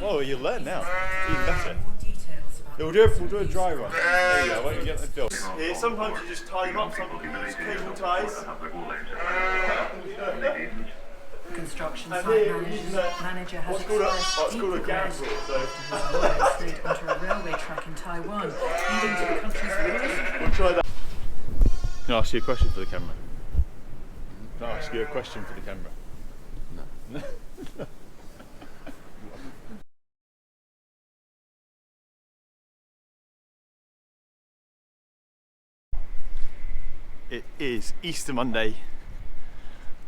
Oh, you'll learn now. Even better. We'll do a dry run. There you go, won't you get the film? Here, sometimes you just tie them up, sometimes you use cable ties. Construction site manager has expressed deep regret after his lorry slid onto a railway track in Taiwan, leading to the country's worst. We'll try that. Can I ask you a question for the camera? Can I ask you a question for the camera? No. It is Easter Monday.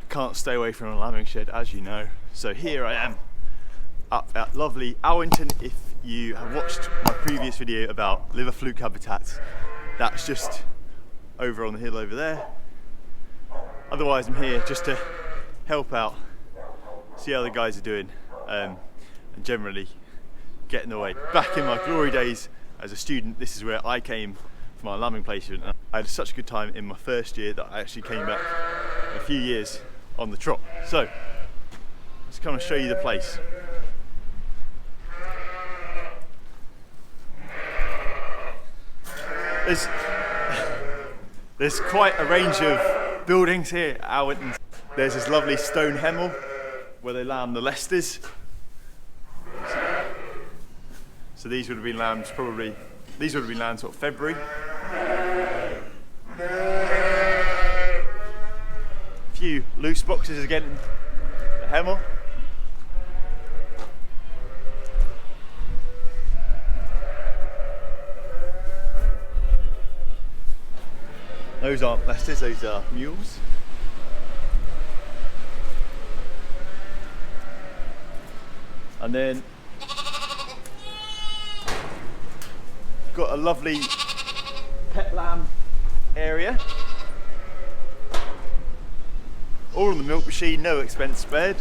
I can't stay away from a lambing shed, as you know. So here I am up at lovely Alwinton. If you have watched my previous video about liver fluke habitats, that's just over on the hill over there. Otherwise, I'm here just to help out, see how the guys are doing, and generally get in the way. Back in my glory days as a student, this is where I came for my lambing placement. I had such a good time in my first year that I actually came back a few years on the trot. So let's kind of show you the place. There's quite a range of buildings here at Alwinton. There's this lovely stone hemel where they lamb the Leicesters. So these would have been lambs sort of February. A few loose boxes again in the hemel. Those aren't Leicesters, those are mules. And then got a lovely pet lamb area. All on the milk machine, no expense spared.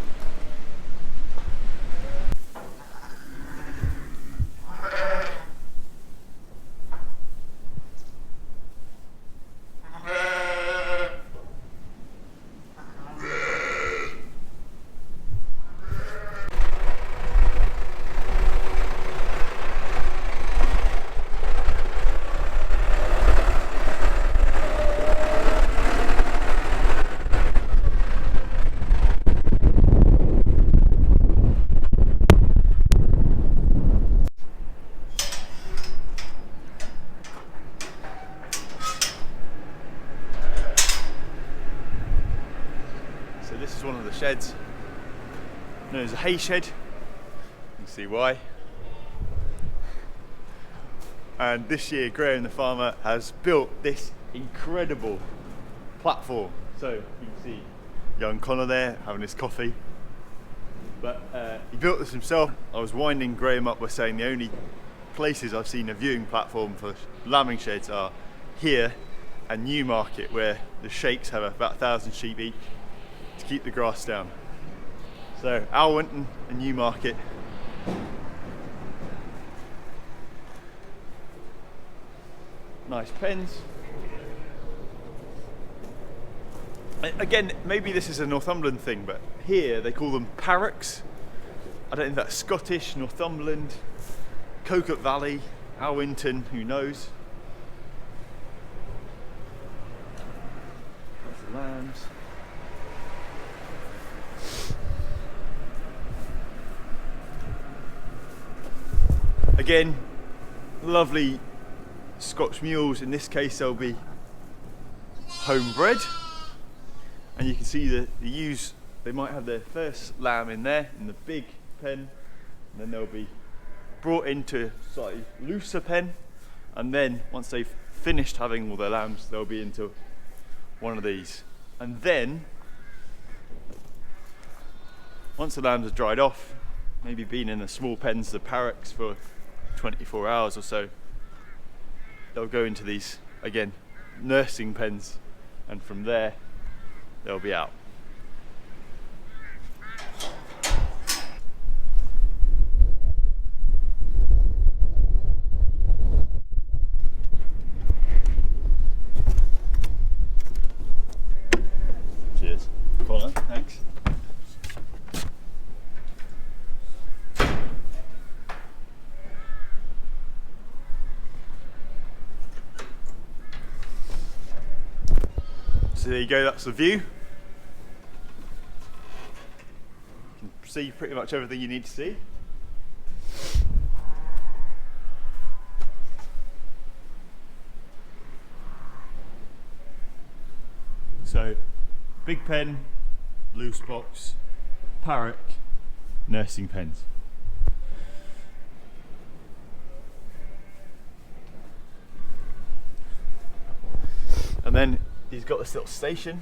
This is one of the sheds known as a hay shed. You can see why. And this year Graham the farmer has built this incredible platform. So you can see young Connor there having his coffee. But he built this himself. I was winding Graham up by saying the only places I've seen a viewing platform for lambing sheds are here and Newmarket, where the sheikhs have about 1,000 sheep each to keep the grass down. So Alwinton and Newmarket. Nice pens. Again, maybe this is a Northumberland thing, but here they call them parrocks. I don't know if that's Scottish, Northumberland, Coquet Valley, Alwinton, who knows. That's the lambs. Again, lovely Scotch mules. In this case, they'll be homebred, and you can see the ewes. They might have their first lamb in there in the big pen, and then they'll be brought into a slightly looser pen, and then once they've finished having all their lambs, they'll be into one of these. And then once the lambs are dried off, maybe been in the small pens, the parrocks, for 24 hours or so, they'll go into these, again, nursing pens, and from there they'll be out. Cheers. Connor, thanks. So there you go, that's the view. You can see pretty much everything you need to see. So, big pen, loose box, parrot, nursing pens. And then he's got this little station.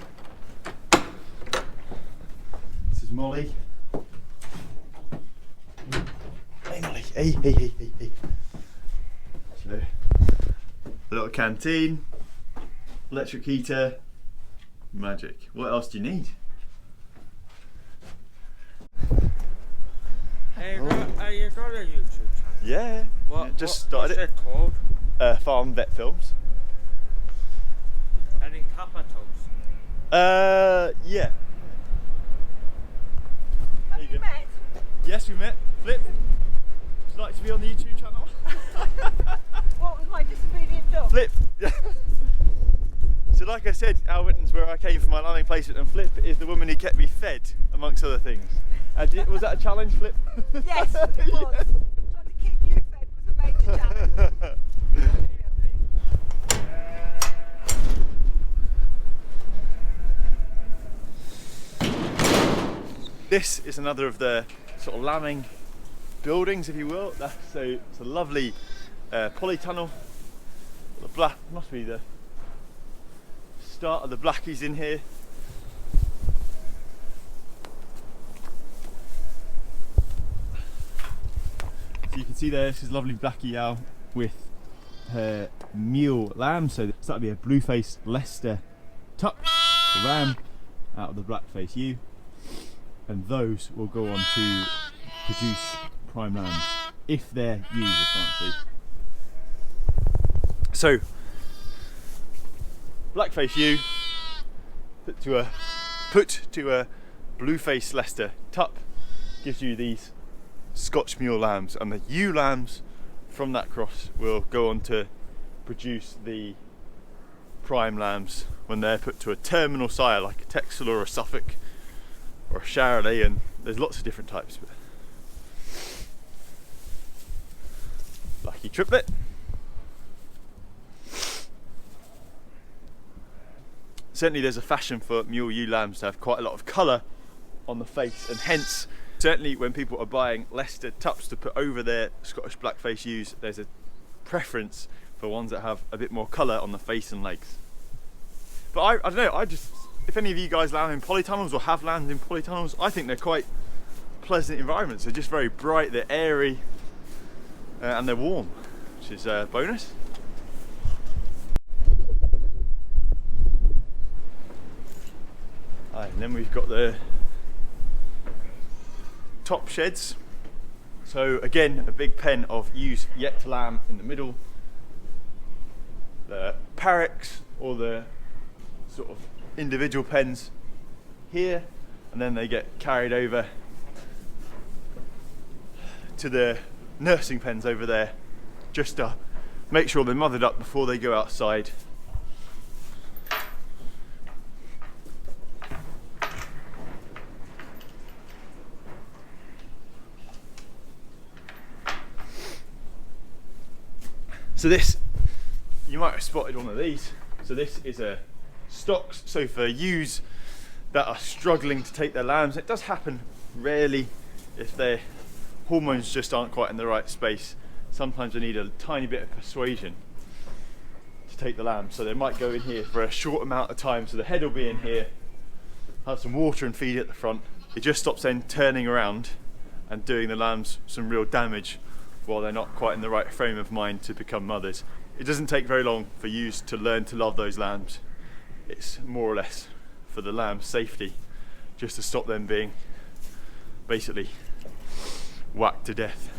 This is Molly. Hey Molly, hey. So, a little canteen, electric heater, magic. What else do you need? Hey, you got a YouTube channel? Yeah, just started what's it called? Farm Vet Films. And in capitals? Yeah. Have you met? Yes, we met. Flip, would you like to be on the YouTube channel? What was my disobedient dog? Flip. So like I said, Alwinton's where I came from my lambing placement, and Flip is the woman who kept me fed, amongst other things. Was that a challenge, Flip? Yes, it was. Yeah. Trying to keep you fed was a major challenge. This is another of the sort of lambing buildings, if you will. It's a lovely polytunnel. The black must be the start of the blackies in here. So you can see there, this is lovely blackie owl with her mule lamb. So that'll be a blue-faced Leicester tup, the ram, out of the black-faced ewe. And those will go on to produce prime lambs if they're ewes, I can't see. So, black-faced ewe put to a blue-faced Leicester tup gives you these Scotch mule lambs, and the ewe lambs from that cross will go on to produce the prime lambs when they're put to a terminal sire, like a Texel or a Suffolk or a Charolais, and there's lots of different types. But lucky triplet. Certainly there's a fashion for mule ewe lambs to have quite a lot of colour on the face, and hence certainly when people are buying Leicester tups to put over their Scottish black-faced ewes, there's a preference for ones that have a bit more colour on the face and legs. But I don't know, if any of you guys lamb in polytunnels or have lambed in polytunnels, I think they're quite pleasant environments. They're just very bright, they're airy, and they're warm, which is a bonus. And then we've got the top sheds. So again, a big pen of ewes yet to lamb in the middle. The parrocks, or the sort of individual pens here, and then they get carried over to the nursing pens over there, just to make sure they're mothered up before they go outside. So this, you might have spotted one of these. So this is a stocks. So for ewes that are struggling to take their lambs, it does happen rarely if their hormones just aren't quite in the right space. Sometimes they need a tiny bit of persuasion to take the lambs. So they might go in here for a short amount of time. So the head will be in here, have some water and feed at the front. It just stops them turning around and doing the lambs some real damage while they're not quite in the right frame of mind to become mothers. It doesn't take very long for ewes to learn to love those lambs. It's more or less for the lamb's safety, just to stop them being basically whacked to death.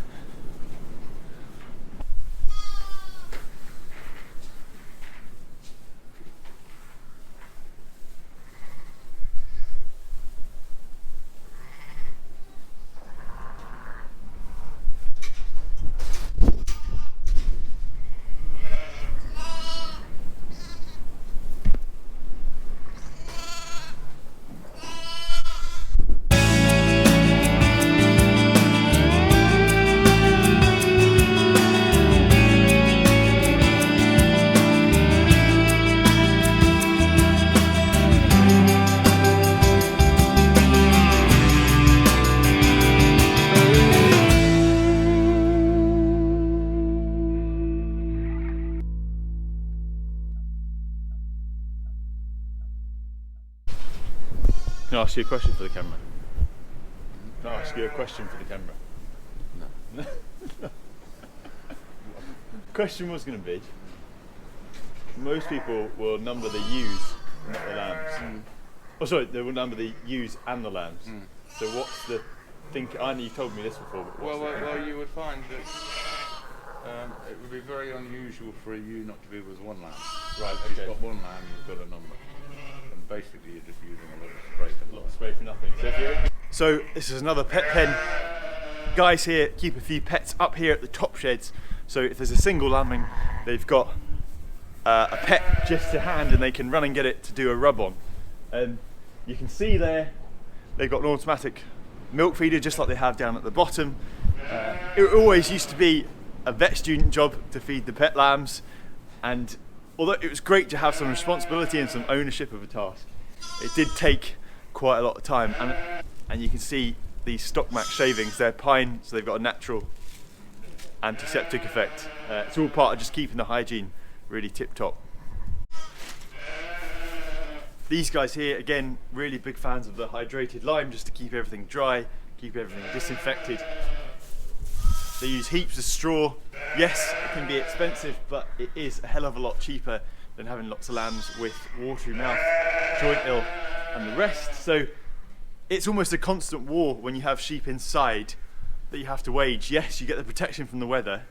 ask you a question for the camera? Can I ask you a question for the camera? No. Question was going to be, most people will number the ewes, not the lambs. Oh sorry, they will number the ewes and the lambs. So what's the think? I know you told me this before. But Well, you would find that it would be very unusual for a ewe not to be with one lamb. Right, If okay. you've got one lamb, you've got a number. And basically you're just using a lot of spray for Lot of spray for nothing. So this is another pet pen. Guys here keep a few pets up here at the top sheds. So if there's a single lambing, they've got a pet just to hand and they can run and get it to do a rub on. And you can see there, they've got an automatic milk feeder just like they have down at the bottom. It always used to be a vet student job to feed the pet lambs, and although it was great to have some responsibility and some ownership of a task, it did take quite a lot of time. And you can see these stock max shavings, they're pine, so they've got a natural antiseptic effect. It's all part of just keeping the hygiene really tip top. These guys here, again, really big fans of the hydrated lime just to keep everything dry, keep everything disinfected. They use heaps of straw. Yes, it can be expensive, but it is a hell of a lot cheaper than having lots of lambs with watery mouth, joint ill, and the rest. So it's almost a constant war when you have sheep inside that you have to wage. Yes, you get the protection from the weather,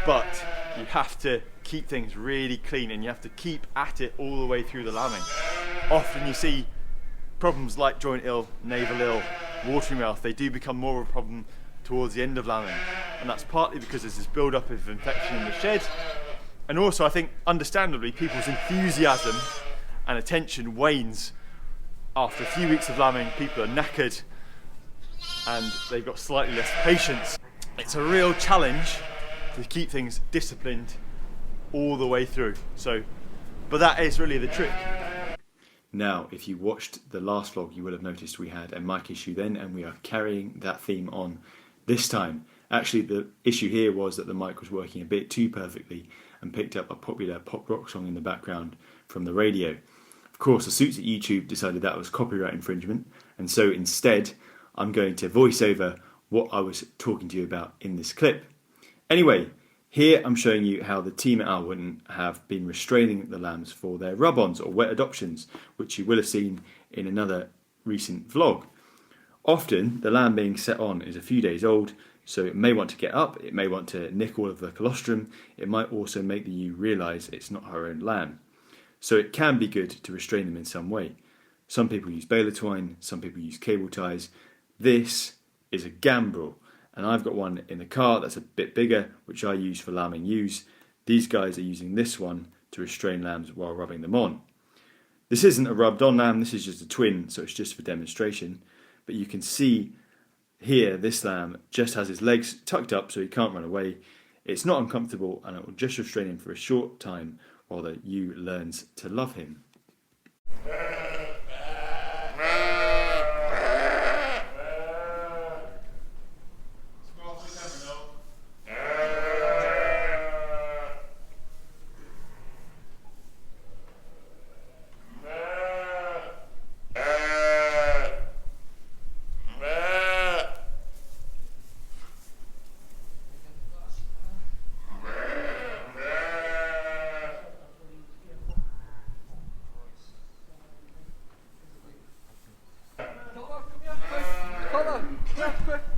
but you have to keep things really clean and you have to keep at it all the way through the lambing. Often you see problems like joint ill, navel ill, watery mouth, they do become more of a problem towards the end of lambing, and that's partly because there's this build-up of infection in the shed, and also I think understandably people's enthusiasm and attention wanes after a few weeks of lambing. People are knackered and they've got slightly less patience. It's a real challenge to keep things disciplined all the way through. But that is really the trick. Now, if you watched the last vlog, you will have noticed we had a mic issue then, and we are carrying that theme on this time. Actually, the issue here was that the mic was working a bit too perfectly and picked up a popular pop rock song in the background from the radio. Of course, the suits at YouTube decided that was copyright infringement, and so instead, I'm going to voice over what I was talking to you about in this clip. Anyway, here I'm showing you how the team at Alwinton have been restraining the lambs for their rub-ons or wet adoptions, which you will have seen in another recent vlog. Often, the lamb being set on is a few days old, so it may want to get up, it may want to nick all of the colostrum, it might also make the ewe realise it's not her own lamb. So it can be good to restrain them in some way. Some people use baler twine, some people use cable ties. This is a gambrel, and I've got one in the car that's a bit bigger, which I use for lambing ewes. These guys are using this one to restrain lambs while rubbing them on. This isn't a rubbed on lamb, this is just a twin, so it's just for demonstration. But you can see here this lamb just has his legs tucked up so he can't run away. It's not uncomfortable, and it will just restrain him for a short time while the ewe learns to love him.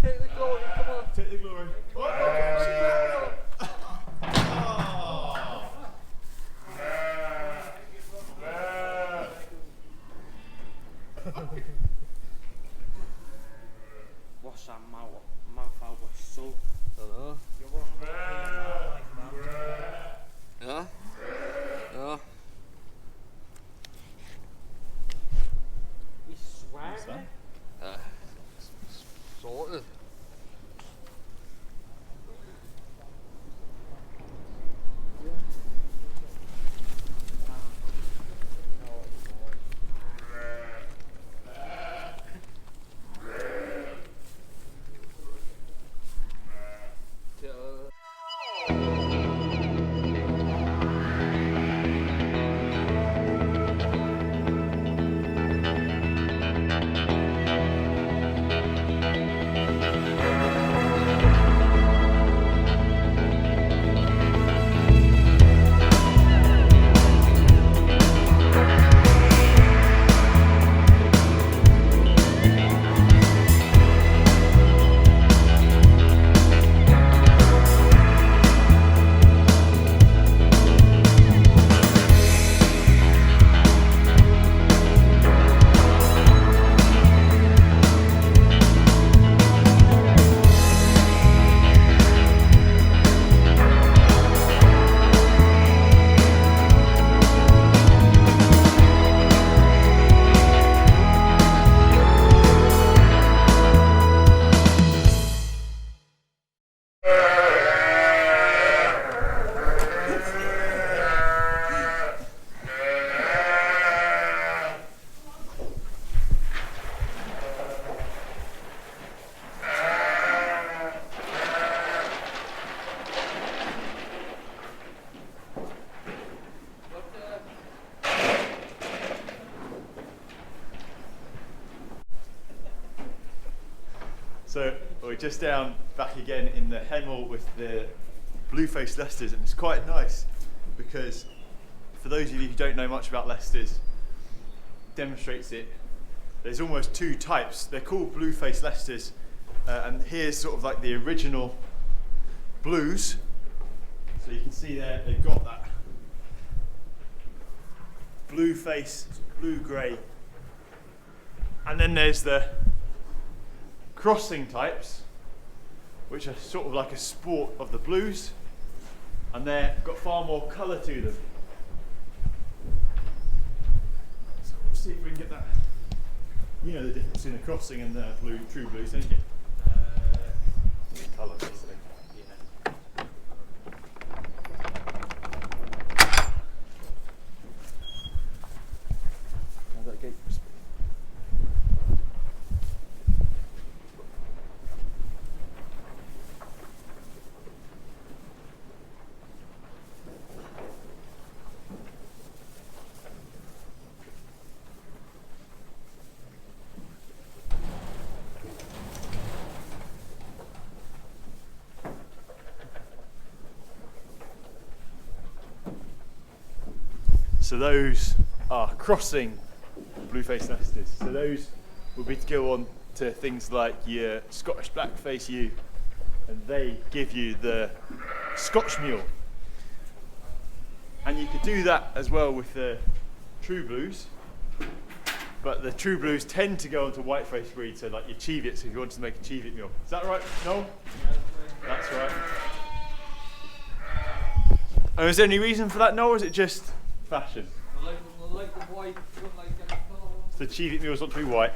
Take the glory, come on. Take the glory. What's that mouth out was so. Ja? Ja. You swear? Sort of. We're just down back again in the Hemel with the blue-faced Leicesters, and it's quite nice because for those of you who don't know much about Leicesters, demonstrates it. There's almost two types. They're called blue-faced Leicesters, and here's sort of like the original blues. So you can see there they've got that blue face, blue-grey, and then there's the crossing types, which are sort of like a sport of the blues, and they've got far more colour to them. So we'll see if we can get that. You know the difference between a crossing and the true blues, don't you? Colour, basically. How's that gate? So those are crossing blue-faced Leicesters. So those would be to go on to things like your Scottish Blackface ewe, and they give you the Scotch Mule. And you could do that as well with the True Blues, but the True Blues tend to go onto white-face breeds, so like your Cheviot, if you wanted to make a Cheviot Mule. Is that right, Noel? That's right. And is there any reason for that, Noel, or is it just fashion? I like the white, look like them colours. So the Cheviot Mules want to be white.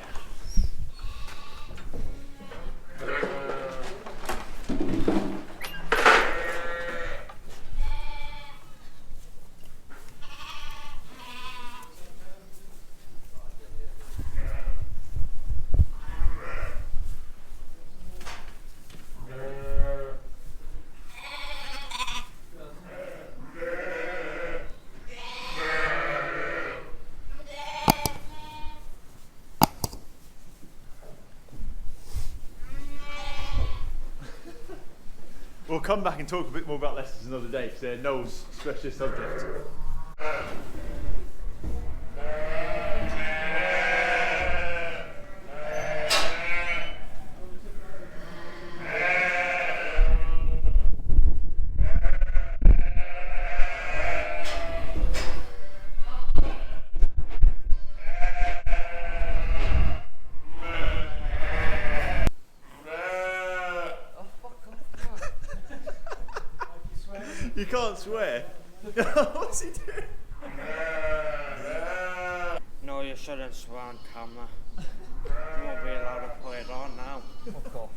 We'll come back and talk a bit more about Leicesters another day because they're Noel's specialist subject. You can't swear. What's he doing? No, you shouldn't swear on camera. You won't be allowed to put it on now. Fuck off.